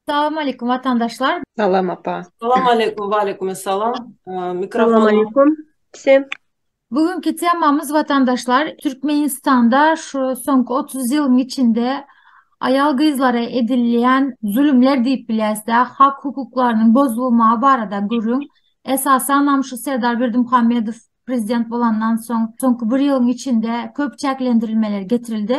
Assalamu alaikum vatandaşlar. Salam apa. Salam aleykum, ve aleyküm selam. Salam Mikrofonu alaikum. Sen Bugünkü temamız vatandaşlar. Türkmenistan'da şu son 30 yılın içinde ayal kızlara edilen zulümler deyip bilәsdə, hak hukuklarının bozulmağı barada görün. Esasen namşı Serdar Berdimuhamedov prezident olandan sonki bir yılın içinde köp çeklendirilmeler getirildi.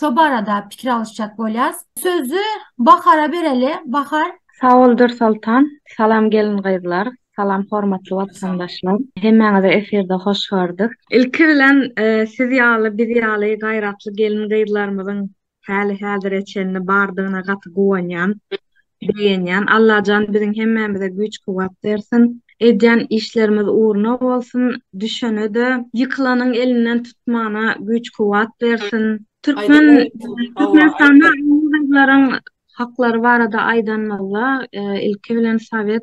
Şu barada fikir alışacak bolyaz. Sözü Bahar'a bereli. Bahar. sağ oldur Sultan. Salam gelin gaýdylar. Salam hormatly selam. watandaşlar. Hemmäňize eferde hoş gördük. İlki bilen siz ýaly, biz ýaly gaýratly gelin gaýdylarymyzyň häli häzir eçenini bardygyna gaty gowanýan, beýenýän. Allahan biziň hemmämize güç kuwat bersin. Edýän işlerimiz uğruna bolsun. Düşenede ýyklanyň elinden tutmana güç kuwat bersin. Ayda Allah Türkmenistan'da ayolların hakları barada aýdanmaly. Ilki bilen Sowet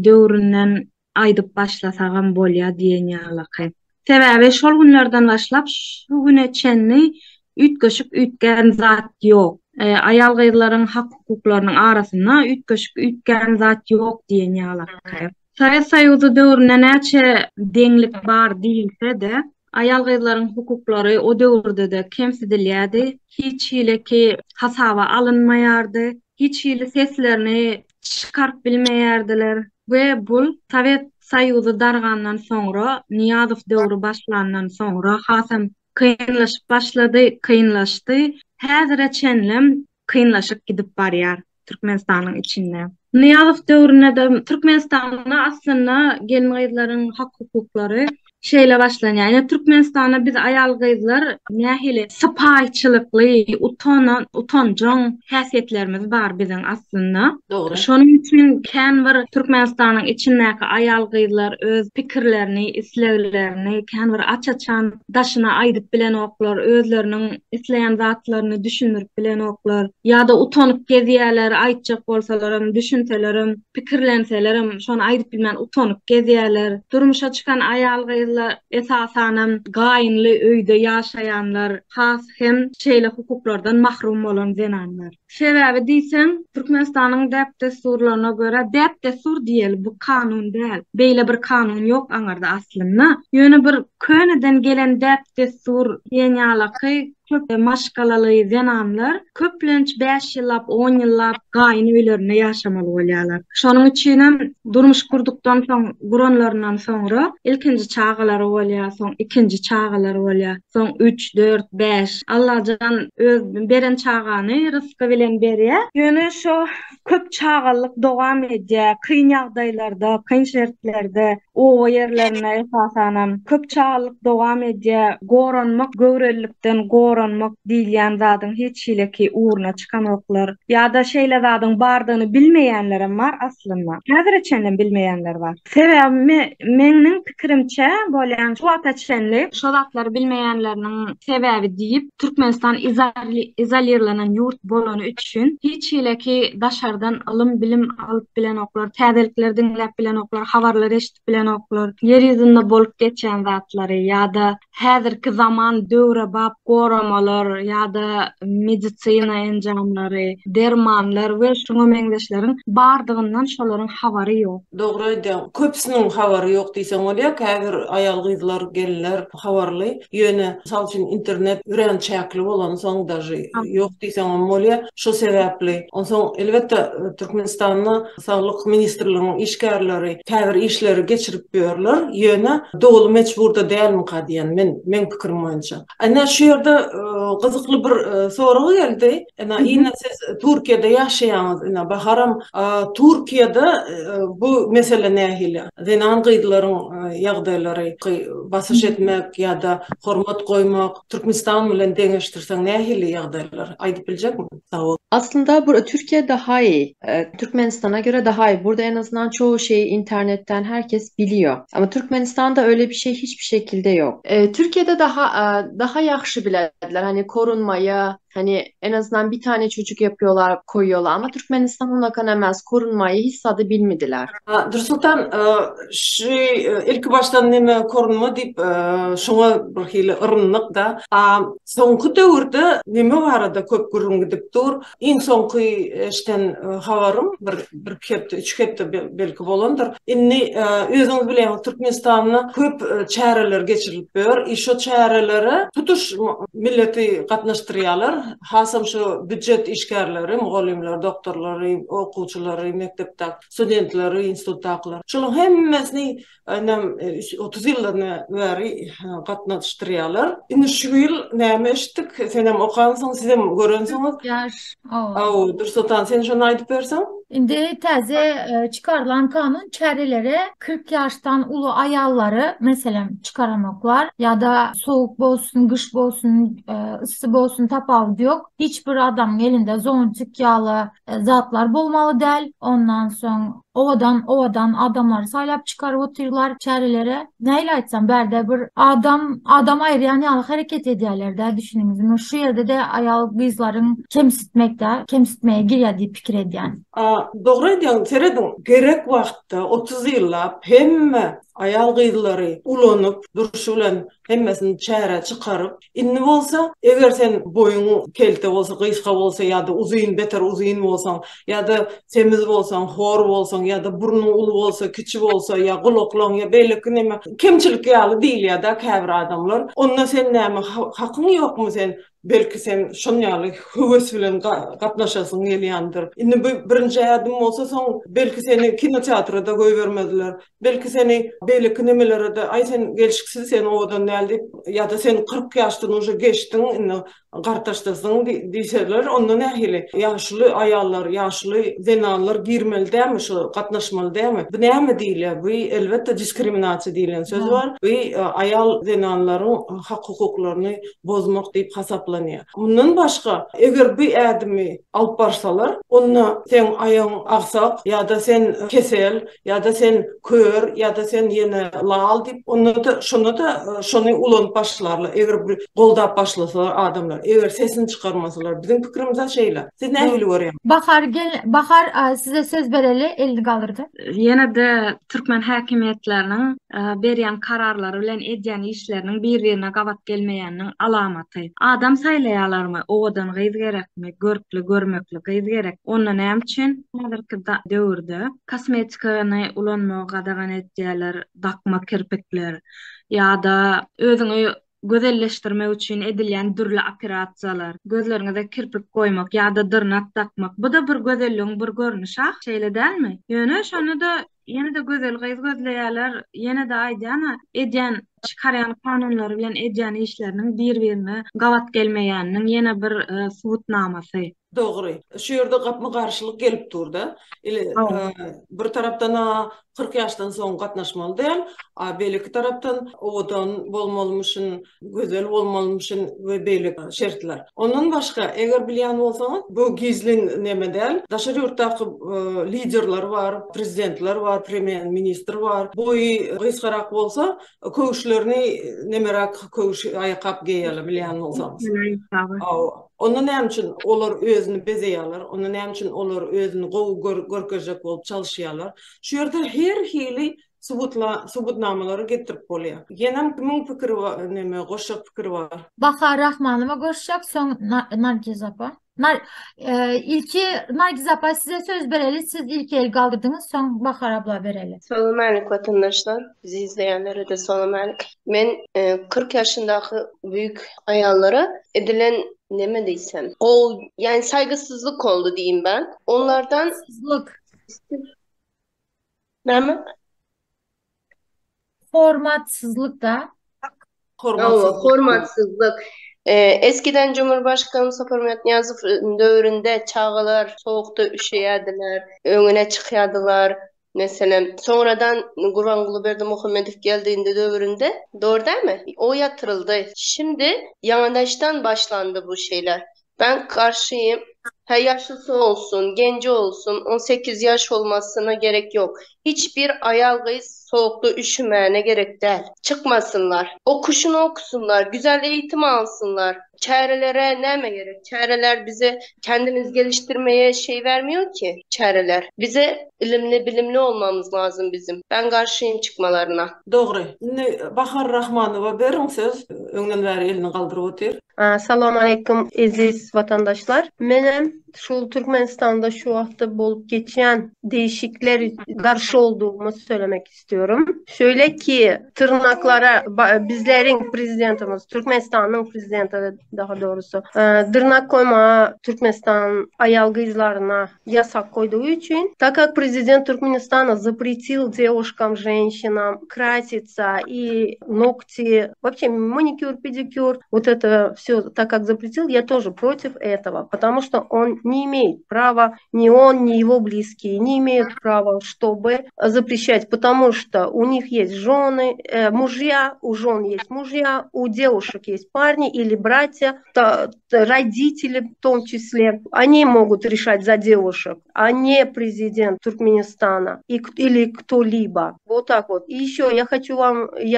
döwründen aýdyp başlasagam bolýar diýen ýaly. Sebäbi şol günlerden başlap şu güne çenni ütgeşip ütgen zat ýok. Ayal gyzlaryň hak hukuklarynyň arasyna ütgeşip ütgen zat ýok diýen ýaly. Sovet Soýuzy döwrüne näçe deňlik bar diýilse de ayal gyzlaryň hukuklary o döwürde de kemsidilýärdi. Hiç hileki hasaba alınmaýardy. Hiç hili seslerini çıkarıp bilmeýärdiler. Ve bul Sovet Soýuzy dargandan soňra, Niýazow döwrü başlandan soňra hasam kynlaşyp başlady, kynlaşdy. Häzire çenlem kynlaşyp gidip barýar Türkmenistanyň içinde. Niýazow döwrüne de Türkmenistanyň aslynda gelin gyzlaryň hak hukuklary şeýle başlanýar. Yani Türkmenistana biz ayal gyzlar nähili sypaýçylykly, utanjaň häsiýetlerimiz bar biziň aslynda. doğru. Şonuň üçin kän bir Türkmenistanyň içindäki ayal gyzlar öz pikirlerini, isleglerini kän bir açaçan daşyna aýdyp bilen oklar, özleriniň isleýän zatlaryny düşünürip bilen oklar, ýa-da utanyp gezýärler, aýtjak bolsalaram, düşünselerim, pikirlenselerim, şonu aýdyp bilmän utanyp gezýärler. Durmuşa çykan ayal gyzlar esasanam gaýynly öýde ýaşaýanlar, has hem şeýle hukuklardan mahrum bolan zenanlar. Sebäbi diýsem, Türkmenistanyň däpdesurlaryna görä däpdesur diýel, bu kanun däl. Beýle bir kanun ýok aňarda aslynda. Ýöne bir köneden gelen däpdesur diýen ýaly köp maşgalaly zenanlar köplenç 5 ýyllap, 10 ýyllap gaýyn öýlerinde ýaşamaly bolýarlar. Şonuň üçin hem durmuş gurdukdan soň, guranlaryndan soňra ilkinji çağalary bolýar, soň ikinji çağalary bolýar, soň 3, 4, 5. Allahan öz beren çağany rızky bilen berýär. Ýöne şo köp çağallyk dowam edýär. Kyn ýagdaýlarda, kyn şertlerde o ýerlerine esasanam köp çağallyk dowam edýär. Goranmak, göwrelikden goranmak diýilýän zadyň hiç hileki uğruna çykanoklar ýa-da şeýle zadyň bardygyny bilmeýänlerim bar aslynda. Häzir çenlen bilmeýänler bar. Sebäbi meniň pikirimçe bolýan şu ataçenli şo zatlary bilmeýänleriniň sebäbi diýip Türkmenistan izolirlanan ýurt bolany üçin hiç hileki daşardan ilm bilim alyp bilen oklar, täzelikler dinläp bilen oklar, habarlar eşitip bilen oklar, yer ýüzünde bolup geçen zatlary ýa-da häzirki zaman döwre bap goramalar ýa-da medisina enjamlary, dermanlar we şoňa meňzeşleriň bardygyndan şolaryň habary ýok. Doğru edýän. Köpsiniň habary ýok diýseň bolýar. Häzir ayal gyzlar, gelinler habarly. Ýöne mysal üçin internet üren çäkli bolan soň daşy ýok diýseň bolýar. Şo sebäpli. Onsoň elbetde Türkmenistanyň Saglyk ministrliginiň işgärleri täzir işleri geçirip berler. Ýöne dogly mecburda dälmi diýen men pikirim boýunça. Ana şu ýerde gyzykly bir soragy geldi. Ana ýene siz Türkiýede ýaşaýaňyz. Ana baharam Türkiýede bu mesele nähili? Zenan gyzlaryň ýagdaýlary basyş etmek ýa-da hormat goýmak Türkmenistan bilen deňeşdirseň nähili ýagdaýlar aýdyp biljekmi? Sag ol. Aslında Türkiye daha iyi. Türkmenistan'a göre daha iyi. Burada en azından çoğu şeyi internetten herkes biliyor. Ama Türkmenistan'da öyle bir şey hiçbir şekilde yok. Türkiye'de daha yaxşı bilərlər. Hani korunmayı, Hani en azından bir tane çocuk yapıyorlar, koyuyorlar ama Türkmenistan ona kanemez korunmayı hiç adı bilmediler. Dursultan, ilk baştan neme korunma dip şoňa bir hili ırnlyk da. Soňky döwürde neme barada köp gürrüň gidip dur. Iň soňky eşten habarym bir kepde, 3 kepde belki bolandyr. Inni özüňiz bilen Türkmenistanyny köp çäreler geçirilip ber. Şo çärelere tutuş milleti gatnaşdyrýarlar. Hasam şu büdjet işgärleri, mugallimler, doktorlary, okuwçylary, mektepde studentleri, institutdakylar. Şonuň hemmesini 30 ýyllarna bäri gatnaşdyrýarlar. Indi şu ýyl näme eşitdik? Sen hem okansyň, siz hem görensiňiz. Yaş. Dursultan, sen şonu aýdyp berseň? Indi täze çıkarılan kanun çärelere 40 yaştan ulu ayalları mesela çıkaramaklar ya da soğuk bolsun, kış bolsun, ısı bolsun tapav yok. Hiçbir adam elinde zontik yağlı zatlar bolmalı del. Ondan sonra ovadan adamları saylap çıkarıp otururlar çärelere. Neyle aytsam berde bir adam ayrayan yalı hareket ediyorlar da düşününüz. Şu yerde de ayal kızların kemsitmeye giriyor diye pikir ediyen. Doğru diýen, seredin gerek wagtda 30 ýyllap hemme ayal gyzlary ulanyp duruşy bilen hemmesini çäre çıkaryp, inni bolsa, eger sen boýuň kelte bolsa, gyska bolsa ýa-da beter uzyn bolsaň, ýa-da semiz bolsaň, hor bolsaň, ýa-da burnuň ulu bolsa, kiçi bolsa, ýa gulaklaň, ýa beýleki näme kemçilik ýaly diýilýär da käbir adamlar. Onda sen näme hakyň ýokmy sen? Belki sen şonýaly höwes bilen gatnaşasyň gelýändir. Indi birinji adım bolsa, soň belki seni kinoteatrda goýbermediler. Belki seni beýleki nemelere de ay sen gelişiksiz, sen owadan näldip, ýa-da sen 40 ýaşdan uje geçtin, indi gartaşdasyň diýseler, onda nähili ýaşly ayallar, ýaşly zenanlar girmeli dämi, şu gatnaşmaly dämi? Bu näme diýilýär? Bu elbetde diskriminasiýa diýilen söz bar. Bu ayal zenanlaryň hak hukuklaryny bozmak diýip hasaplanýar. Bundan başga, eger bir ädimi alyp barsalar, onda sen aýaň agsak, ýa-da sen kesel, ýa-da sen kör, ýa-da sen ýene lal diýip, onda da şonu ulanyp başlarlar. Eger bir goldap başlasalar adamlar, eger sesini çıkarmasalar, bizim pikirimiz şeýle. Siz nähili görýärsiz? Bahar size söz bereli elini kaldırdı. Yine de Türkmen häkimetleriniň berýän kararlary bilen edýän işleriniň bir-birine gabat gelmeýäniniň alamaty. Adam saýlaýarlarmy? Owadan gyz gerekmi? Görkli, görmekli gyz gerek. Onda näme üçin häzirki döwürde kosmetikany ulanmagy gadagan etýärler, dakma kirpikler ýa-da özüňi gözelleşdirmek üçin edilýän dürli operasiýalar, gözleriňize kirpik goýmak ýa-da dyrnak takmak. Bu da bir gözelligiň bir görnüşi, şeýle dälmi? Ýöne şonu da ýene de gözel gyz gözleýärler, ýene de aýdýana edýän çıkaryan kanunlary bilen edýän işleriniň bir-birine gabat gelmeýäniniň ýene bir subutnamasy. Doğru. Şu yerde gapma karşılık gelip durdu. Bir taraftan 40 yaştan soň gatnaşmaly değil, beýleki taraftan owadan bolmalymyşyn, gözel bolmalymyşyn we beýleki şertler. Ondan başga, eger bilýän bolsaňyz, bu gizlin neme değil, daşary ýurtdaky liderler var, prezidentler var, premier ministr var. Bu gyskarak bolsa, köwüşlerini nemerak köwüş aýakap geýýärler bilýän bolsaňyz. Onda näme üçin olar özüni bezeýärler, onda näme üçin olar özüni görkezek bolup çalışýarlar. Şu ýerde her hili subutnamalary getirip bolýar. Ýene kimin pikiri bar, näme goşak pikiri bar? Bahar Rahmanowa goşak, soň Nargiz apa. İlki Nargiz apa size söz bereli, siz ilk el kaldırdınız, soň Bahar abla bereli. Salam aleyküm vatandaşlar, bizi izleyenlere de salam aleyküm. Men 40 yaşındaky büyük ayallara edilen neme diysem, o yani saygısızlık oldu diyeyim ben. Onlardan neme? Formatsızlık da. Formatsızlık. Eskiden Cumhurbaşkanı Mustafa Niyazov dövründe çağlar soğukta üşüyerdiler, önüne çıkıyardılar. Mesela sonradan Gurbanguly Berdimuhamedov geldiğinde dövründe, doğru değil mi? O yatırıldı. Şimdi yandaştan başlandı bu şeyler. Ben karşıyım. Her yaşlısı olsun, genci olsun, 18 yaş olmasına gerek yok. Hiçbir ayal kız soğukta üşümeyene gerek değil. Çıkmasınlar. Okuşunu okusunlar, güzel eğitim alsınlar. Çarelere neme gerek? Çareler bize kendimiz geliştirmeye şey vermiyor ki çareler. Bize ilimli bilimli olmamız lazım bizim. Ben karşıyım çıkmalarına. Doğru. Bahar Rahmanova berin söz. Öňden bäri elini galdyryp otyr. Assalamu alaikum aziz vatandaşlar. Benim şu Türkmenistan'da şu hafta bolup geçen değişiklikler karşı olduğumu söylemek istiyorum. Şöyle ki tırnaklara bizlerin prezidentimiz, Türkmenistan'ın prezidenti daha doğrusu tırnak koyma Türkmenistan ayal kızlarına yasak koyduğu için так как президент Туркменистана запретил девушкам, женщинам краситься и ногти, вообще маникюр, педикюр, вот это все, так как запретил, я тоже против этого, потому что он не имеет права, ни он, ни его близкие не имеют права, чтобы запрещать, потому что у них есть жены, мужья, у жен есть мужья, у девушек есть парни или братья, родители в том числе, они могут решать за девушек, а не президент Туркменистана или кто-либо. Вот так вот. И еще я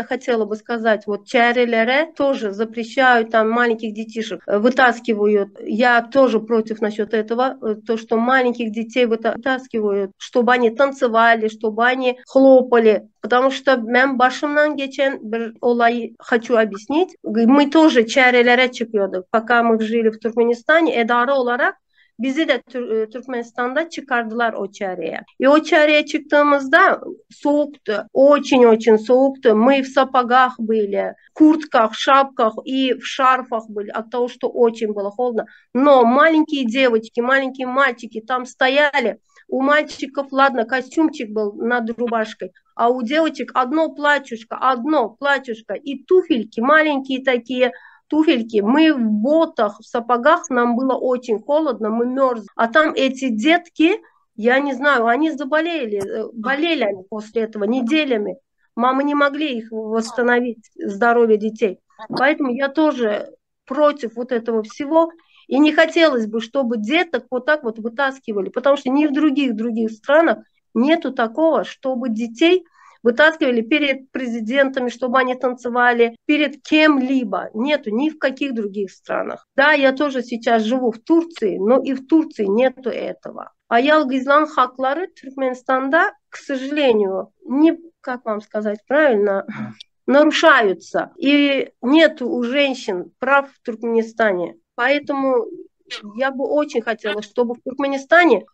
хотела бы сказать, вот чарелере тоже запрещают там маленьких детишек, вытаскивают. Я тоже против насчет этого, то, что маленьких детей вытаскивают, чтобы они танцевали, чтобы они хлопали. Потому что мен başımdan geçen bir olay хочу объяснить. Мы тоже çarelere çıkıyorduk. Пока мы жили в Туркменистане, idare olarak bizi de Türkmenistan'da çıkardılar o çareye. И o çareye çıktığımızda soğuktu. Очень-очень соукто. Мы в сапогах были, куртках, шапках и в шарфах были от того, что очень было холодно. Но маленькие девочки, маленькие мальчики там стояли. У мальчиков, ладно, костюмчик был над рубашкой, а у девочек одно платьюшко и туфельки маленькие такие, туфельки. Мы в ботах, в сапогах, нам было очень холодно, мы мерзли. А там эти детки, я не знаю, они болели они после этого неделями. Мамы не могли их восстановить, здоровье детей. Поэтому я тоже против вот этого всего. И не хотелось бы, чтобы деток вот так вот вытаскивали, потому что ни в других странах нету такого, чтобы детей вытаскивали перед президентами, чтобы они танцевали, перед кем-либо. Нету ни в каких других странах. Да, я тоже сейчас живу в Турции, но и в Турции нету этого. Аял Гизлан хаклары Туркменистанда, к сожалению, не, как вам сказать правильно, нарушаются. И нету у женщин прав в Туркменистане. Поэтому я бы очень хотела, чтобы в Туркменистане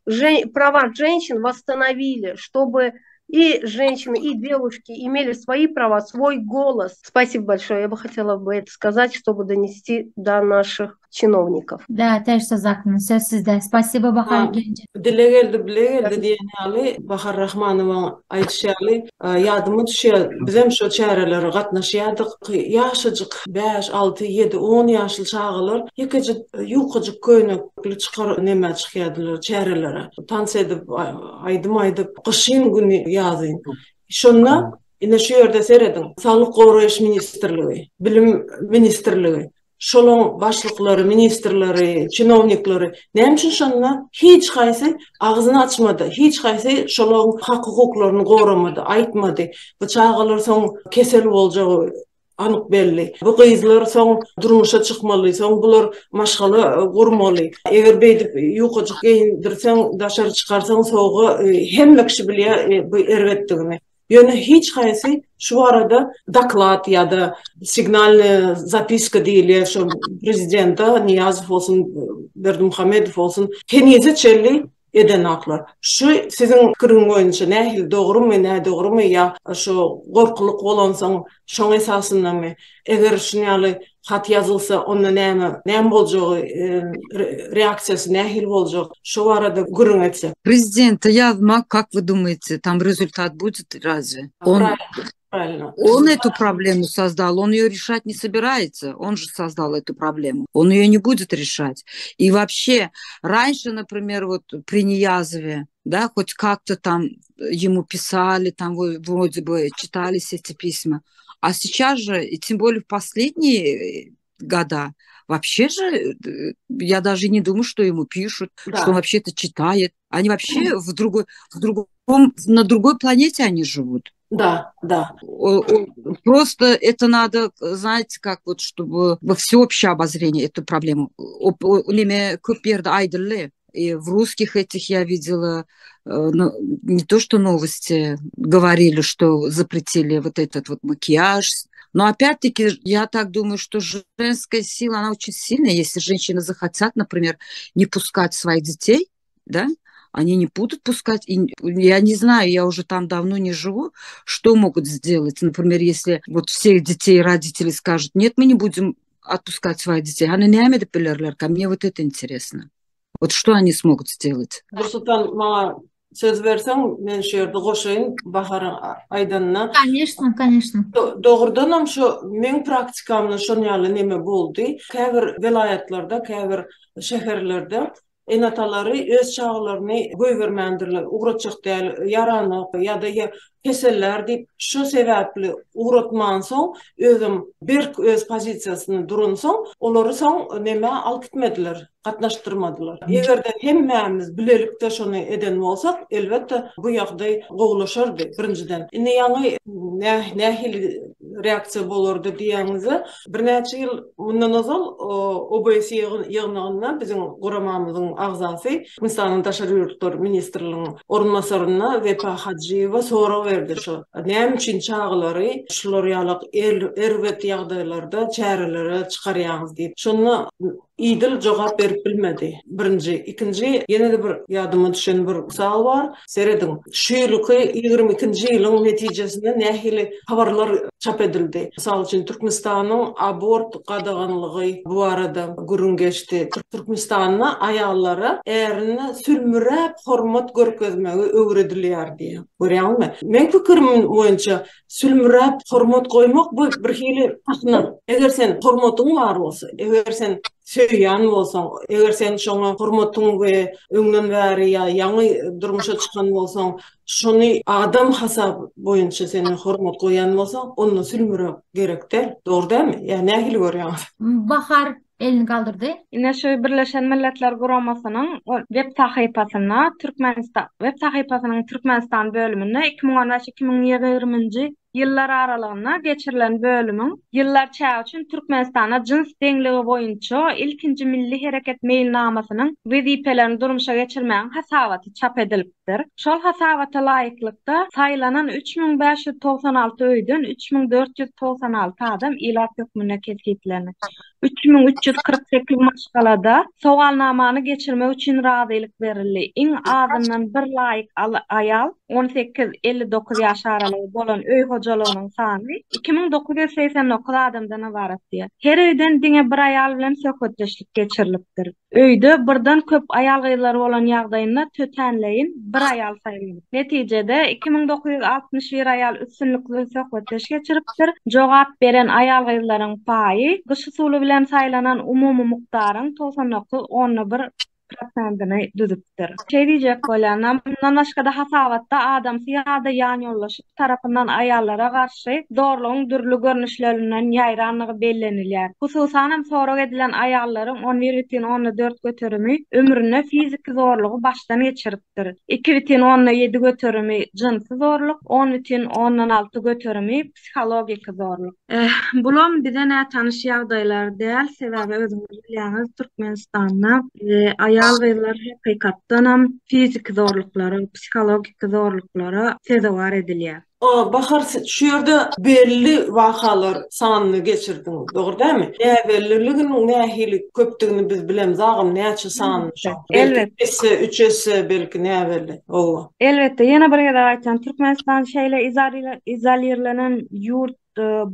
права женщин восстановили, чтобы и женщины, и девушки имели свои права, свой голос. Спасибо большое. Я бы хотела это сказать, чтобы донести до наших чиновников. Да, teş söz hakkınız. Söz sizde. Spasiba Bahar Gence. Dile geldi diýenýäli Bahar Rahmanowa aýtýaly ýadyma düşýär. Bizem şo çäreleri gatnaşýardyk. Ýaşajyk 5, 6, 7, 10 ýaşly çağalar ýekejik ýukadyk köýnekli çykar näme çykýardylar çärelere. Tans edip aýdyp gyşyn güni ýazyn. Şonda ine şu ýerde seredin. Saglyk goraýyş ministrligi, bilim ministrligi, şolong başlyklary, ministrleri, çinovniklary näme üçin şonda hiç haýsy agyzyny açmady, hiç haýsy şolong hak hukuklaryny goramady, aýtmady. Bu çağalar soň kesel boljagy anyk belli. Bu gyzlar soň durmuşa çykmaly, soň bular maşgala gurmaly. Eger beýdip ýukadyk giyindirseň, daşary çykarsaň soňgy hemme kişi bilýär bu erwetdigini. Ýöne hiç haýsy şu arada doklad ýa-da signalny zapiska diýilýär şu prezidenta Niyazow bolsun, Berdimuhammedow bolsun, kenýeze çelli eden aklar. Şu sizin fikiriň boýunça nähil dogrumy, näme dogrumy ýa şu gorkulyk bolansaň şoň esasyndanmy? Eger şunýaly hat yazılsa onda näme boljagy, reaksiýasy nähil boljak? Şu arada gürüň etse. Президента язма, как вы думаете, там результат будет разве? Правильно. Он эту проблему создал, он ее решать не собирается, он же создал эту проблему, он ее не будет решать. И вообще, раньше, например, вот при Ниязове, да, хоть как-то там ему писали, там вроде бы читались эти письма, а сейчас же, и тем более в последние года, вообще же, я даже не думаю, что ему пишут, Да. что он вообще это читает. Они вообще на другой планете они живут. Да. Просто это надо, знаете, как вот, чтобы во всеобщее обозрение эту проблему. Неме көп жерде айдырлы. И в русских этих я видела, не то что новости говорили, что запретили вот этот вот макияж. Но опять-таки, я так думаю, что женская сила, она очень сильная. Если женщины захотят, например, не пускать своих детей, да, они не будут пускать. И я не знаю, я уже там давно не живу, что могут сделать. Например, если вот всех детей родители скажут, нет, мы не будем отпускать своих детей. Они не амеди пилерлер, ко мне вот это интересно. Вот что они смогут сделать? Нурсултан, мага söz berseň, men şu ýerde goşaýyn Bahar Aydanna. Конечно, конечно. Doğrudanam şu men praktikamda şonýaly neme boldy. Käbir velayatlarda, käbir şäherlerde enatalary öz çağlaryny göýbermändirler. Ugratjak däl, yaranyk ýa-da keseller diýip şu sebäpli ugratman soň özüm bir öz pozisiýasyny durun soň olary soň neme alyp gitmediler. Gatnaşdyrmadylar. Egerde hemmämiz bilelikde şonu eden bolsak, elbetde bu ýagdaý gowlaşardy birinciden. Indi ýaňy nähili reaksiýa bolardy diýäňizi bir näçe ýyl mundan ozal OBS ýygnagyndan biziň guramamyzyň agzasy Türkmenistanyň Daşary ýurtlar ministrliginiň orunmasaryna Vefa Hajyeva soraw berdi şu. Näme üçin çağlary şular ýalyk erwet ýagdaýlarda çärelere çykarýaňyz diýip. Şonu İdil cevap verip bilmedi. Birinci. İkinci, yine de bir yadıma düşen bir sal var. Seredin. Şu yılki 22. yılın netijesinde nähili habarlar çap edildi. Misal için Türkmenistan'ın abort qadağanlığı bu arada gurun geçti. Türkmenistan'ın ayallara erini sülmürep hormat görkezmegi öwredilýär diye. Görýärmi? Men pikirim boýunça sülmürep hormat koymak bu bir hili hakna. Eger sen hormatyň bar bolsa, eger sen söýýän bolsaň, eger sen şoňa hormatyň we öňden bäri ýaňy durmuşa çykan bolsaň, şonu adam hasab boýunça seni hormat goýan bolsaň, onu sülmürek gerekdir. Dogry dämi? Ýa nähili görýäňiz? Bahar elini kaldırdı. Ine şu Birleşen Milletler Guramasının web sahypasyna Türkmenistan bölümünde 2015-2020 ýyllar aralygyna geçirilen bölümüň ýyllar çağı üçin Türkmenistana jins deňligi boýunça ilkinji milli hereket meýilnamasynyň wezipelerini durmuşa geçirmäň hasabaty çap edilipdir. Şol hasabata laýyklykda saýlanan 3596 öýden 3496 adam ilat hökmüne kesiplendi. 3348 maşgalada sogalnamany geçirmek üçin razylyk berildi. Iň azyndan bir laýyk ayal 18-59 ýaş aralygy bolan öý hojalygynyň sany 2989 adamdan ibarat diýer. Her öýden diňe bir ayal bilen söhbetleşik geçirilipdir. Öýde birden köp ayal gyzlary bolan ýagdaýynda tötenleýin bir ayal saýlanýar. Netijede 2961 ayal üstünlikli söhbetleşik geçiripdir. Jogap beren ayal gyzlaryň paýy gyş usuly bilen saýlanan umumy mukdaryň 99,1 %ni düzüpdir. Diýjek bolanam, bundan başga da hasabatda adam ýa-da ýan ýollaşyp tarapyndan ayallara garşy zorlugyň dürli görnüşlerinden ýaýranlygy bellenilýär. Hususan sorak edilen aýallaryň 11,4 göterimi ömrüne fizik zorlugy başdan geçiripdir. 2,7 göterimi jinsy zorluk, 10,6 göterimi psikologik zorluk. Bulam bize ne tanış ýagdaýlar däl, sebäbi özüňiz bilýäňiz Türkmenistanda ayal gyzlar hakykatdanam fizik zorluklary, psikologik zorluklary sezewar edilýär. Bahar, şu ýerde belli wakalar sanyny geçirdin, dogry dämi? Belliliginiň nähili köpdigini biz bilemiz, agam näçe sanyny şu. Elbetde. 3 belki näbelli. Owa. Elbetde, ýene bir ýerde aýtjam, Türkmenistan şeýle izolirlenen ýurt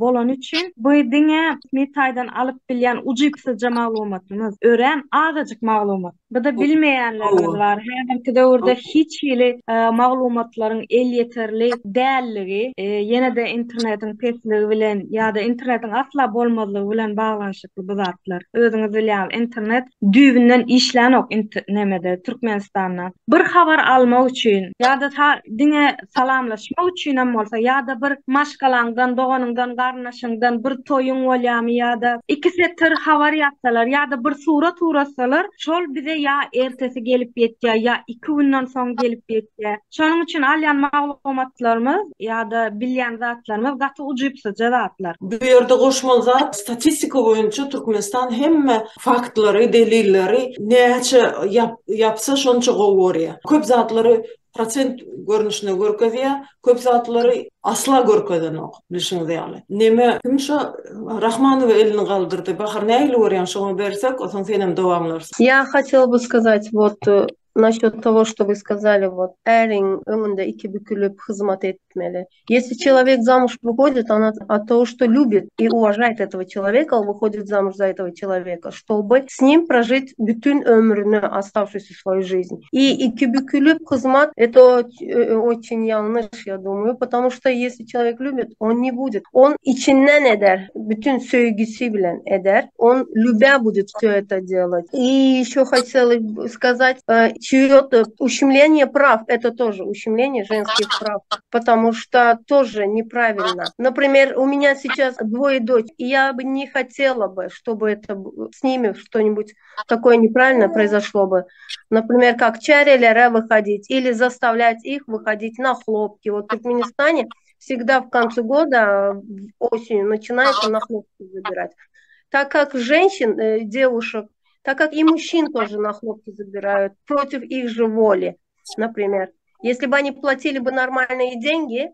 bolan üçin bu diňe metaýdan alyp bilýän ujypsyja maglumatymyz, ören azajyk maglumat. Bu da bilmeýänlerimiz bar. Häzirki döwürde hiç hili maglumatlaryň el ýeterli dälligi, ýene de internetiň pesligi bilen ýa-da internetiň asla bolmadygy bilen baglanyşykly bu zatlar. Özüňiz bilýär, internet düýbünden işlenok nemede Türkmenistanda. Bir habar almak üçin ýa-da diňe salamlaşmak üçin bolsa ýa-da bir maşgalandan doganyň ýaşanyňdan, garnaşyňdan bir toýuň bolýarmy ýa-da iki setir habar ýatsalar ýa-da bir surat urasalar, şol bize ýa ertesi gelip ýetýär ýa 2 günden soň gelip ýetýär. Şonuň üçin alýan maglumatlarymyz ýa-da bilýän zatlarymyz gaty ujypsyja zatlar. Bu ýerde goşmaly zat statistika boýunça Türkmenistan hemme faktlary, delilleri näçe yapsa şonça gowurýar. Köp zatlary prosent görnüşine görkezýär, köp zatlary asla görkezenok, düşünýär ýaly. Neme kim şo Rahmanowa elini galdyrdy, bahar näýle görýän şoňa bersek, otaň senem dowamlarsyn. Я хотела бы сказать насчет того, что вы сказали, эрин öňünde iki bükülüp hizmet etmeli. Если человек замуж выходит, она от того, что любит и уважает этого человека, он выходит замуж за этого человека, чтобы с ним прожить bütün ömrünü, оставшуюся свою жизнь. И iki bükülüp hizmet, это очень yanlış, я думаю, потому что если человек любит, он не будет. Он içinden eder, bütün sevgisi bilen eder. Он любя будет все это делать. И еще хотела сказать, чьё-то ущемление прав, это тоже ущемление женских прав, потому что тоже неправильно. Например, у меня сейчас 2 дочек, и я бы не хотела бы, чтобы это с ними что-нибудь такое неправильное произошло бы. Например, как чарелера выходить или заставлять их выходить на хлопки. В Туркменистане всегда в конце года осенью начинается на хлопки забирать. Так как женщин, девушек, так как и мужчин тоже на хлопки забирают против их же воли, например. Если бы они платили бы нормальные деньги,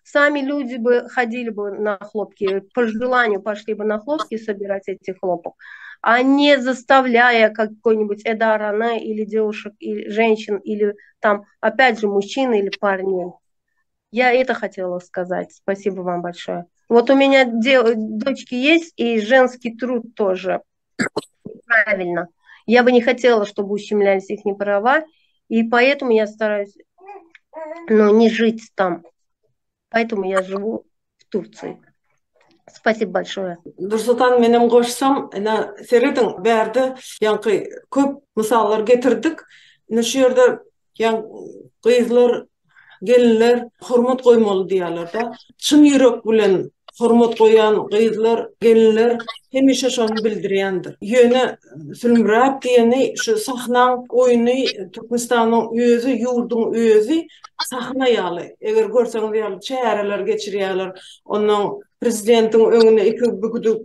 сами люди бы ходили бы на хлопки, по желанию пошли бы на хлопки собирать этих хлопок, а не заставляя какой-нибудь эдарана или девушек, или женщин, или там опять же мужчин или парней. Я это хотела сказать. Спасибо вам большое. Вот у меня дочки есть, и женский труд тоже. Правильно. Я бы не хотела, чтобы ущемлялись их права, и поэтому я стараюсь не жить там. Поэтому я живу в Турции. Спасибо большое. Dursultan menem goşsam, seredin berdi, ýa-ni köp misallar getirdik. Şu ýerde gyzlar, gelinler hormat goýmaly diýerler da. Çyn ýürek bilen hormat goýan gyzlar, gelinler hemişe şonu bildirýändir. Ýöne Sülmürap diýeni şu sahnaň oýuny Türkmenistanyň özü, ýurdun özü sahna ýaly. Eger görseňiz ýaly çäreler geçirýärler, onuň prezidentin öňüne iki büküdük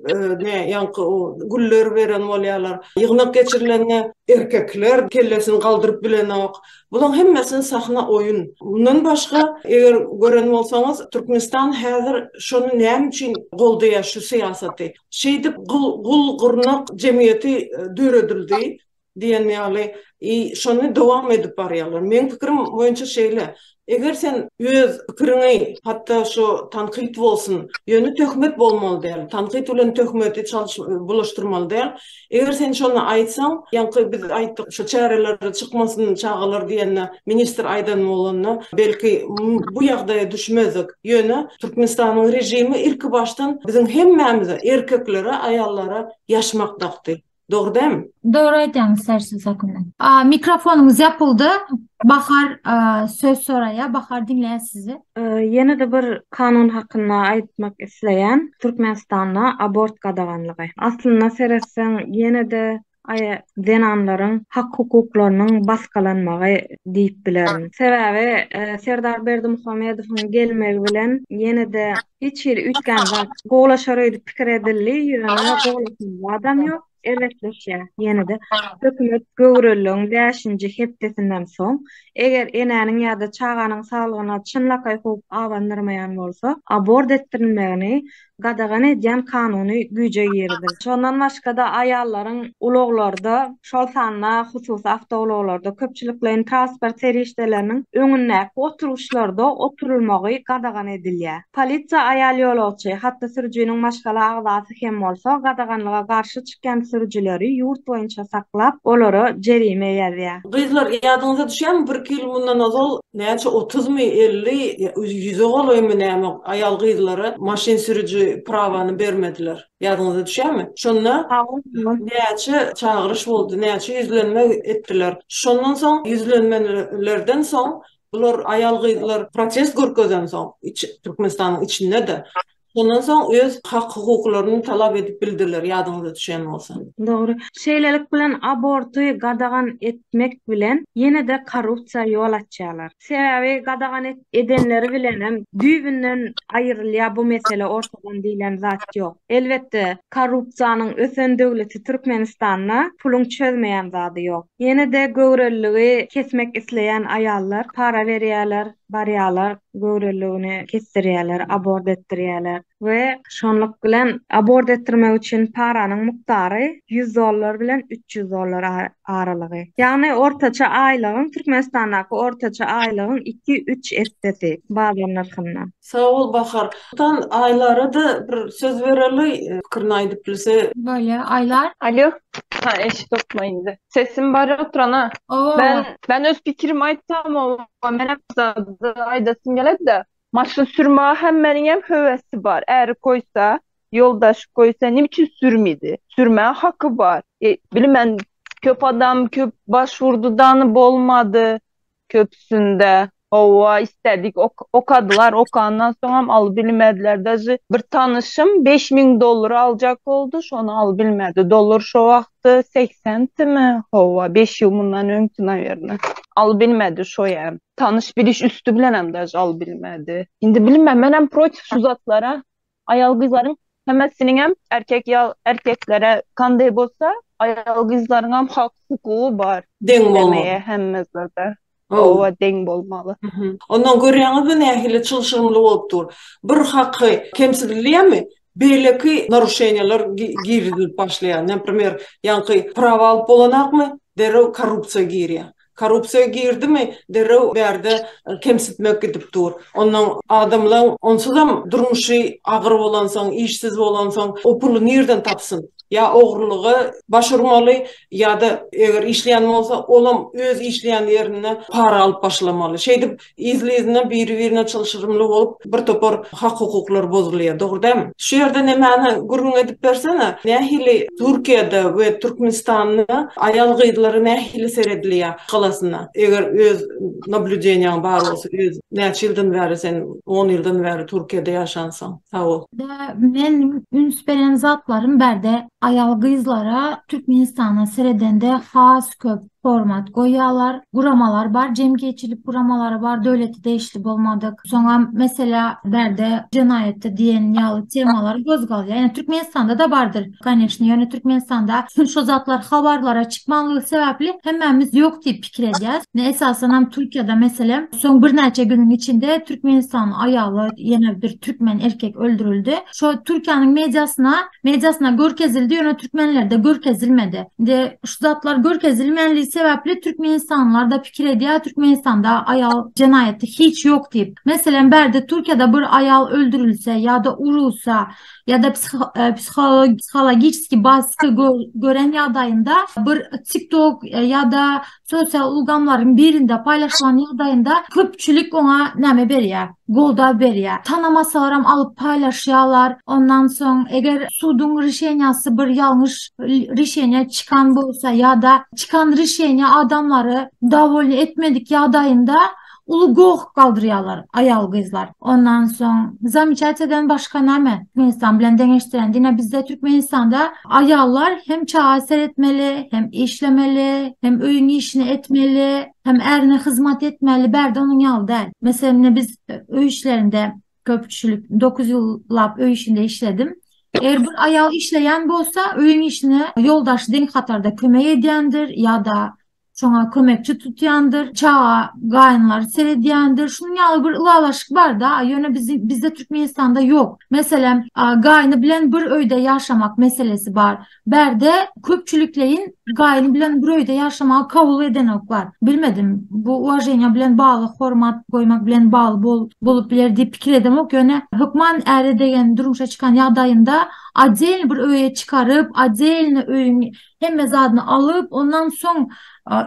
güller beren bolýarlar. Ýygnak geçirilenne erkekler kellesini galdyryp bilenok. Bulan hemmesini sahna oyun. Bundan başga eger gören bolsaňyz Türkmenistan häzir şonu näme üçin goldaýar şu siýasaty. Şeýdip gul-gurnak jemgyýeti döredildi diýen ýaly şonu dowam edip barýarlar. Men pikirim boýunça şeýle. Eger sen öz pikirini hatta şu tanqid bolsun, ýöne töhmet bolmaly däl. Tanqid bilen töhmeti bulaşdyrmaly däl. Eger sen şonu aýtsaň, ýa-ni biz aýtdyk, şu çäreler çykmasyn çağılar diýende minister aýdan bolany, belki bu ýagdaýa düşmezdik. Ýöne Türkmenistanyň rejimi ilki baştan bizim hemmemize, erkeklere, ayallara ýaşmakdakdy. Doğru değil mi? Doğru aytýaňyz Sersiz Akınman. Mikrofonumuz yapıldı. Bahar söz soraya. Bahar dinleýär sizi. Ýene-de bir kanun hakynda aýtmak isleýän Türkmenistanda abort gadaganlygy. Aslynda seretseň ýene-de denanlaryň hak hukuklarynyň baskalanmagy diýip bilerim. Sebäbi Serdar Berdimuhammedowyň gelmegi bilen ýene-de hiç ýeri ütgän zat gowlaşary pikir edildi, ýöne gowlaşan adam ýok. Elbetleşýär. Ýene-de hökümet göwrelligiň 5-nji hepdesinden soň eger enäniň ýa-da çaganyň saglygyna çynlakay huk awandyrmaýan bolsa, abort etdirilmegini gadagan edýän kanuny güýje ýerdir. Şondan başga da aýallaryň ulaglarda, şol sanna hususy awtologlarda köpçüliklerin transport serişdeleriniň öňündäki oturuşlarda oturulmagy gadagan edilýär. Polisiýa aýal ýolagçy, hatda sürüjüniň maşgala agzasy hem bolsa, gadaganlyga garşy çykýan sürüjüleri ýurt boýunça saklap, olary jerime ýazýar. Gyzlar ýadyňyza düşýärmi? 1 ýyl mundan azal näçe 30 50 100 golaýmy näme aýal gyzlary maşin sürüjü prawany bermediler. Ýadyňyza düşýärmi? Şonda näçe çağırış boldy, näçe ýüzlenme etdiler. Şondan soň ýüzlenmelerden soň bular aýal gyzlar protest görkezden soň Türkmenistanyň içinde de Ondan soň öz hak hukuklaryny talap edip bildirler, ýadyňyza düşen bolsa. Doğru. Şeýlelik bilen abortuy gadagan etmek bilen ýene de korrupsiýa ýol açýarlar. Sebäbi gadagan edenleri bilen hem düýbünden aýrylýar bu mesele ortadan diýilen zat ýok. Elbetde korrupsiýanyň ösen döwleti Türkmenistanyna pulun çözmeýän zady ýok. Ýene de göwrelligi kesmek isleýän aýallar para berýärler, barýarlar, göwrelligini kesdirýärler, abort etdirýärler we şonluk bilen abort etdirmek üçin paranyň miqdary $100 bilen $300 aralygy. Ýagny ortaça aýlygyň Türkmenistandaky ortaça aýlygyň 2-3 etdeti bazan narxyndan. Sağ ol Bahar. Tan aýlary da bir söz bereli, pikirini aýdyp bilse. Böyle aylar. Alo. Ha, eşit tutmayındı. Sesim bari oturana. Oo. Ben öz fikrimi aytsam o mene kısadı aydasım geledi de maşın sürmeye hem menin hem hövesi var. Eğer koysa, yoldaş koysa ne biçim sürmedi? Sürmeye hakkı var. Bilmem köp adam köp başvurdudan bolmadı köpsünde. Ova istedik okadılar okandan sonra al bilmediler. Daşı bir tanışım $5.000 alacak oldu. Şonu al bilmedi. Dolar şu vaxtı 80 mi? Ova 5 yıl bundan öncüne verdi. Al bilmedi şu yani. Tanış biliş üstü bilenem daşı al bilmedi. Şimdi bilmem ben hem protiv şu zatlara ayal kızların hemesinin hem erkeklere kanday bolsa ayal kızların hem hak hukuku var. Deň bolmaly. Demeye hemmezlerde. Ova deň bolmalı. Ondan görýäňiz bu nähili çylşyrmly bolup dur. Bir hakkı kemsidilýärmi? Belki naruşenyalar girilip başlayan. Например, ýa-ni prava alyp bolanakmy? Derew korrupsiýa girýär. Korrupsiýa girdimi? Derew berde kemsitmek gidip dur. Ondan adamlar onsuzam durmuşy agyr bolansaň, işsiz bolansaň, o pulu nerden tapsyn? Ya oğurluğu başarmalı ya da eğer işleyen olsa olam öz işleyen yerine para alıp başlamalı. Şeyde izleyizine birine çalışırımlı olup bir topar hak hukuklar bozuluyor. Doğru değil mi? Şu yerde ne mani gurgun edip versene. Nehili Türkiye'de ve Türkmenistan'da ayal gıydıları nehili seyrediliyor kalasına. Eğer öz nablüdeniyan var olsa öz neçe yıldan beri sen 10 yıldan beri Türkiye'de yaşansan. Sağ ol. Men ünsberen zatlarım berde ayal kızlara Türkmenistan'a seredende has köp format koyalar, guramalar var, cemiyetçilik guramaları var, devleti değişli bolmadık. Sonra mesela berde cinayette diyen yalı temaları gözgalıyor. Yani Türkmenistan'da da vardır. Конечно, yani Türkmenistan'da şu zatlar haberlara çıkmalığı sebeple hemmemiz yok diye fikir edeceğiz. Ne esasen hem Türkiye'de mesela son bir neçe günün içinde Türkmenistan ayalı yine bir Türkmen erkek öldürüldü. Şu Türkiye'nin medyasına görkezildi. Yani Türkmenler de görkezilmedi. De şu zatlar görkezilmeli sebeple Türkmenistanlılar da fikir ediyor. Türkmenistan'da ayal cinayeti hiç yok deyip. Mesela berde Türkiye'de bir ayal öldürülse ya da urulsa ya da psikolojik baskı gören yadayında bir TikTok ya da sosyal ulgamların birinde paylaşılan yadayında köpçülük ona neme beriyor. Golda beriyor. Tanımasalarım alıp paylaşıyorlar. Ondan sonra eğer sudun rişenyası bir yanlış rişenya çıkan bolsa ya da çıkan rişenya adamları davul etmedik yadayında ulu goh kaldırıyorlar ayal kızlar. Ondan sonra zamicateden başka neme Türkmenistan bilen deneştiren yine bizde Türkmenistan'da ayallar hem çağa seyretmeli, hem işlemeli, hem öyün işini etmeli, hem erine hizmet etmeli. Berde onun yalı değil. Mesela biz öy işlerinde köpçülük 9 yıllap öy işinde işledim. Eğer bir ayal işleyen bolsa öyün işini yoldaş denk hatarda kömeği ediyendir ya da şoňa kömekçi tutýandyr, çağa gaýynlar seredýändir. Şunun ýaly bir ılalaşyk bar da, ýöne bizde Türkmenistanda yok. Mesela gaýny bilen bir öýde ýaşamak meselesi bar. Berde köpçülükleýin gaýny bilen bir öýde ýaşamagy kabul edenek bar. Bilmedim, bu uwajenýa bilen baly, hormat goýmak bilen baly bolup biler diýip pikir edemok. Ýöne hukman äre degen durmuşa çykan ýagdaýynda adel bir öýe çıkarıp, adelini öýüň hemme zadyny alıp, ondan soň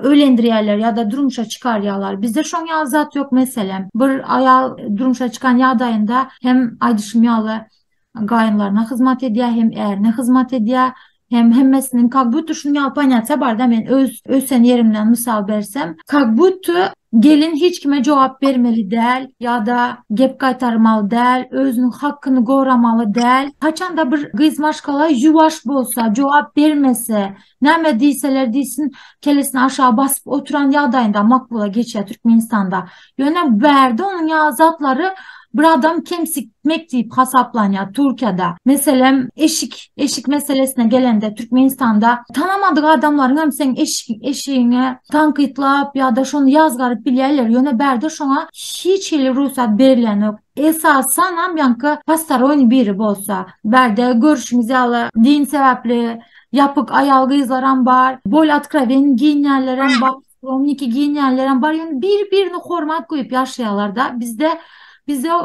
ölendirýärler ya da durmuşa çıkarýarlar. Bizde şoň ýaly zat yok mesela. Bir ayal durmuşa çıkan ýagdaýynda hem aýdyşmaýaly gaýynlaryna hizmet edýär, hem erine hizmet edýär, hem hemmesinin kak budtu şunu ýaly panyatsa bar da men öz sen yerimden misal bersem. Kak budtu gelin hiç kime cevap vermeli değil ya da gep kaytarmalı değil, özünün hakkını koramalı değil. Kaçan da bir kız maşkala yuvaş bolsa, cevap vermese, näme deyseler deysin, kellesini aşağı basıp oturan yağdayında makbula geçiyor Türkmenistan'da. Yöne berdi onun yazatları bir adam kemsikmek deyip hasaplanıyor Türkiye'de. Mesela eşik meselesine gelende Türkmenistan'da tanımadığı adamların hem sen eşiğine tankıtlap ya da şunu yazgarıp bilirler. Yöne berdi şuna hiç ili ruhsat verilen yok. Esasen hem yankı pastaroyni biri bolsa. Berde görüşümüz yalı din sebepli yapık ayal kızlaran var. Bol atkravin giyinyenlerin var. Romniki giyinyenlerin var. Yani birini hormat koyup yaşayalar da bizde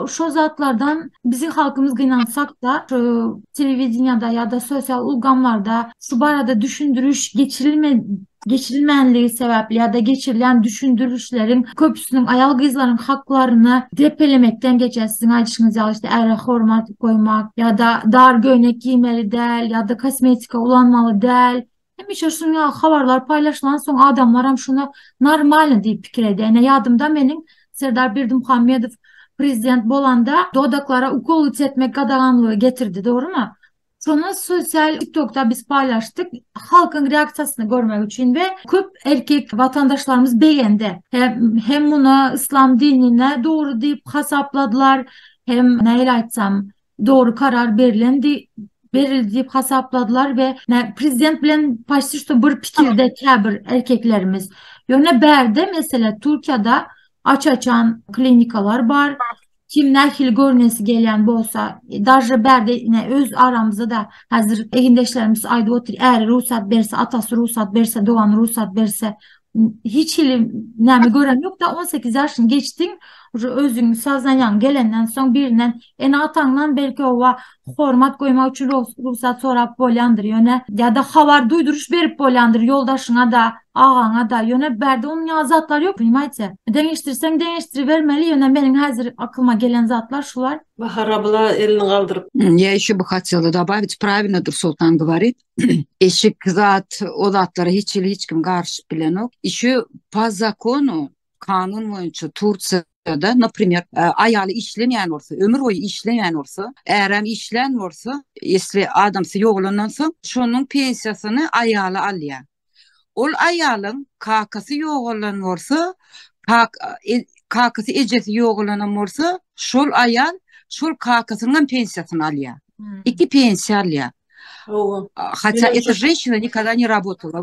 şu zatlardan bizim halkımız gıynansak da şu televizyonda ya da sosyal ulgamlarda şu barada düşündürüş geçirilmenliği sebeple ya da geçirilen düşündürüşlerin köpüsünün ayal kızların haklarını depelemekten geçersin. Ayçınız ya işte ere hormat koymak ya da dar göğnek giymeli değil ya da kosmetika ulanmalı değil. Hem içerisinde haberler paylaşılan son adamlar hem şunu normal deyip fikir edene yadımda benim Serdar Berdimuhamedov prezident bolanda dodaklara ukol etmek qadağanlığı getirdi, doğru mu? Sonra sosyal TikTok'ta biz paylaştık. Halkın reaksiyasını görmek için ve köp erkek vatandaşlarımız beğendi. Hem bunu İslam dinine doğru deyip hasapladılar. Hem neyle aytsam doğru karar verildi deyip hasapladılar ve prezident bilen başta bir fikirde kabir erkeklerimiz. Yöne berde mesela Türkiye'de açan klinikalar var. Kim nähil görnesi gelen bolsa, darjı berde öz aramızda da hazır egindeşlerimiz ayda otur, eğer ruhsat berse, atası ruhsat berse, doğan ruhsat berse, hiç näme görem yok da 18 yaşını geçtin, özün sazlayan gelenden son birinden atandan belki ova hormat koymak için ruhsat sorap bolyandır yöne ya da havar duyduruş berip bolyandır yoldaşına da ağana da yöne berde onun ya zatlar yok primayse. Değiştirsen değiştirivermeli yöne benim hazır aklıma gelen zatlar şular. Bahar abla elini kaldırıp. Я еще бы хотела добавить, правильно Нурсултан говорит, eşik zat o zatlara hiç kim karşı bilen yok. Еще по закону, kanun boyunca Turciyada, например, ayalı işlemeyen olsa, ömür boyu işlemeyen olsa, eğer işleyen olsa, если adamsı yoğlanan son, şunun pensiyasını ayalı alıyor. Ol ayalın kakası yoğlanan olsa, kakası ecesi yoğlanan olsa, şol ayal, şol kakasının pensiyasını alıyor. İki pensiya alıyor. Хотя эта женщина никогда не работала.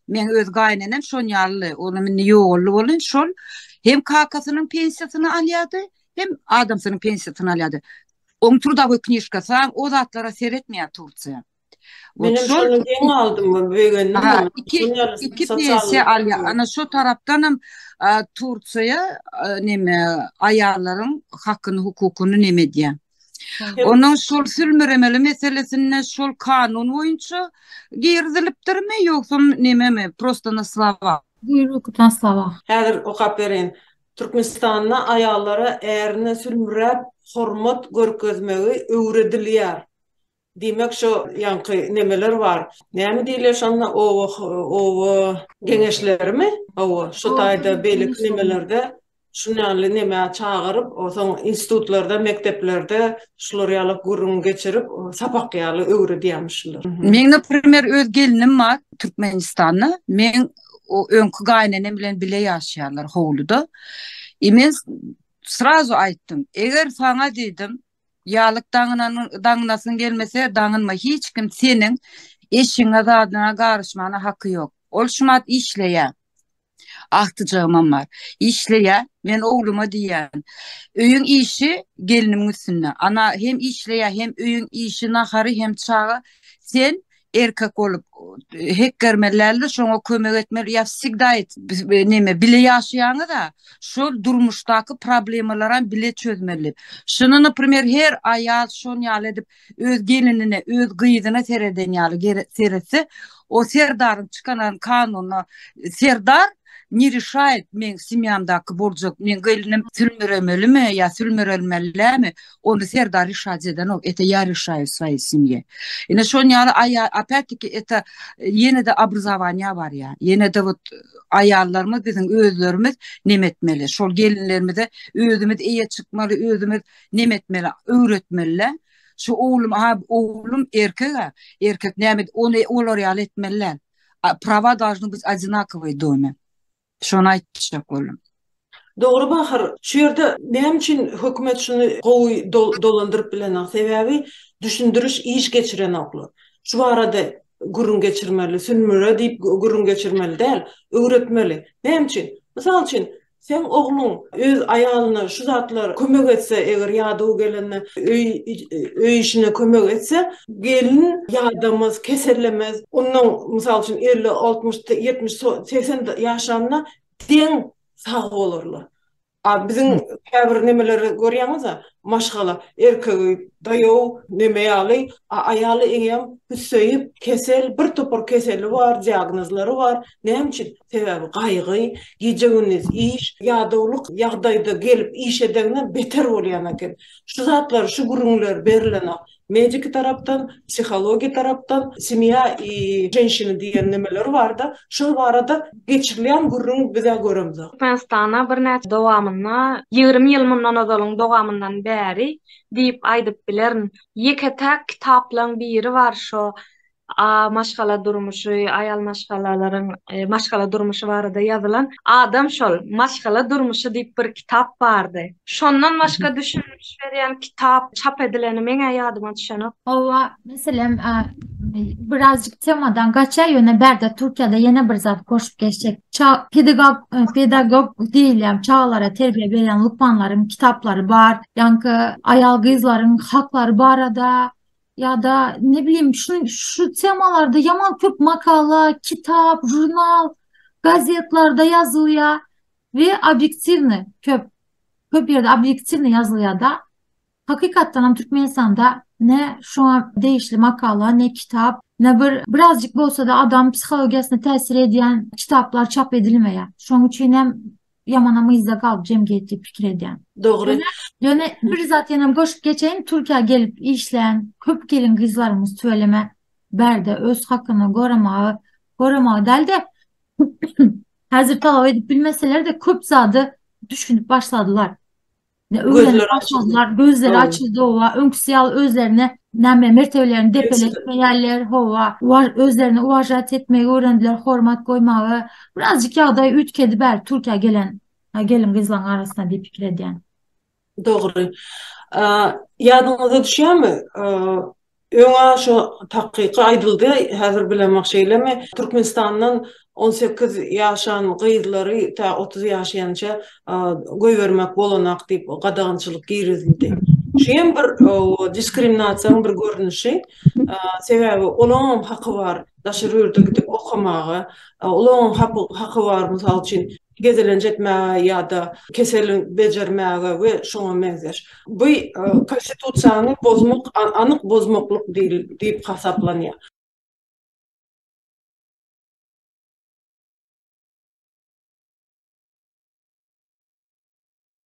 Men öz gaynenem şon ýaly, onun ýoğully bolan şol hem kakasynyň pensiýasyny alýady, hem adamsynyň pensiýasyny alýady. On trudовой knižkasy o zatlara seretmeýär Turkiýa. Benim şonu gen aldım begendim. İki pensiýa alýar. Ana şu tarapdan hem Turkiýa aýallaryň hakkyny, hukukyny neme diýär. Onun şol sülmüremeli meselesine şol kanun boyunca girdilipdirmi yoksa neme prosto na slova? Buyruk na slova. Häzir okap berin. Türkmenistan'da ayallara eğerine sülmürep hormat görkezmegi öwredilýär. Demek şu yankı nemeler var. Näme diýler şonda o geňeşlerimi? Şu taýda beýlik nemelerde şunally neme çağırıp, o son institutlarda, mekteplerde şular ýaly gurrun geçirip, sapak ýaly öwredýärmişler. Men, например, öz gelinim var Türkmenistan'da. Men o öňkü gaýnenem bilen bile ýaşaýarlar howluda. Men srazu aýtdym, eger saňa diýdim, ýalyk daňynasyn gelmese, daňynma hiç kim seniň eşiňe zadyna garşmana haky ýok. Ol şumat işleýär. Ahtıcağım var. İşleye, ben oğluma diyen. Öyün işi gelinim üstüne. Ana hem işleye hem öyün işi naharı hem çağı. Sen erkek olup hekkermelerle şuna kömek etmeli. Ya sigdayet bile yaşayanı da şu durmuştaki problemlerin bile çözmeli. Şunu например her ayal şun yal edip öz gelinine, öz gıydına sereden yalı seresi. O serdarın çıkanan kanunu serdar не решает мен семьямдaki болжak men gelinim sürmüremeli mi ya sürmürelmeli mi, onu serda решать eden o, это я решаю в своей семье. И на что опять-таки это yine de образование var ya, yine de вот ayarlarımız bizim özlerimiz nemetmeli, şol gelinlerimiz de özümüz iyi çıkmalı, özümüz nemetmeli, öğretmeli. Şu oğlum erkek nemet onu olar yal etmeliler. Prava должны быть одинаковые в доме. Şonu aytacak oğlum. Doğru bakır. Şu yerde ne için hükümet şunu dolandırıp bilen sebebi düşündürüş iş geçiren aklı. Şu arada gurun geçirmeli, sünmüre deyip gurun geçirmeli değil, öğretmeli. Ne için? Misal için sen oğlun öz ayalına şu zatlar kömek etse, eğer yadığı gelenine öy işine kömek etse, gelin yadamaz, keserlemez. Ondan misal için 50, 60, 70, 80 yaşlarına den sağ olurlar. Bizim käbir nemeleri görýäňiz ha, maşgala erkegi daýaw neme ýaly, aýaly eňem hüsseýip kesel, bir topar keseli var, diagnozlary var. Näme üçin? Sebebi gaýgy, gije gündüz iş, ýadawlyk ýagdaýda gelip iş edenden beter bolýan eken. Şu zatlar, şu gurunlar berilen medik tarapdan, psihologi tarapdan, semya женщины diýen nemeler var da, şu barada geçirilen gurun bize göremiz. Türkmenistana bir näçe dowamyna 20 ýyl mundan ozalyň dowamyndan bäri diýip aýdyp bilerin. Ýeke-täk kitaplaryň biri bar şo maşgala durmuşy, aýal maşgalalaryň maşgala durmuşy barada ýazylan Adam şol maşgala durmuşy diýip bir kitap bardy. Şondan başga düşünüş berýän kitap çap edileni meňe ýadyma düşenok. Ova mesela birazcık temadan kaçar yöne berde Türkiye'de yeni bir zat koşup geçecek. Pedagog değil yani çağlara terbiye veren lukmanların kitapları var. Yankı ayal kızların hakları bu arada ya da ne bileyim şu temalarda yaman köp makala, kitap, jurnal, gazetlerde yazılıyor ve objektifni köp yerde objektifni yazılıyor da hakikaten Türkmenistan'da ne şu an değişli makala, ne kitap, ne birazcık da olsa da adam psikolojisine tesir eden kitaplar çap edilmeye. Şu an için hem yamanamızda kalıp cemiyeti fikir eden. Doğru. Döne bir zaten koşup geçeyim Türkiye gelip işleyen köp gelin kızlarımız söyleme berde öz hakkını koramağı del de hazır talep edip bilmeseler de köp zadı düşünüp başladılar. Gözleri açıldı ova, önküsiyal özlerine näme mertebelerini depeleşme yerler hova, özlerine uvacat etmeyi öğrendiler, hormat koymağı. Birazcık yağday ütkedi ber Türkiye gelin kızların arasında bir fikir ediyen. Doğru. Yadınıza düşýärmi? Öňe şu takyky aýdyldy, häzir bilemek şeýlemi? Türkmenistanyň 18 ýaşan gyzlary ta 30 ýaşaýança goý bermek bolanak diýip gadagynçylyk girizildi. Şeýem bir diskriminasiýanyň bir görnüşi. Sebebi olaň haky var, daşary ýurda gidip okamagy, olaň haky var mysal üçin gezelenjetmäge ýa-da keselin bejermäge we şoňa benzer. Bu konstitusiýany bozmak, anyk bozmakluk diýip hasaplanýar.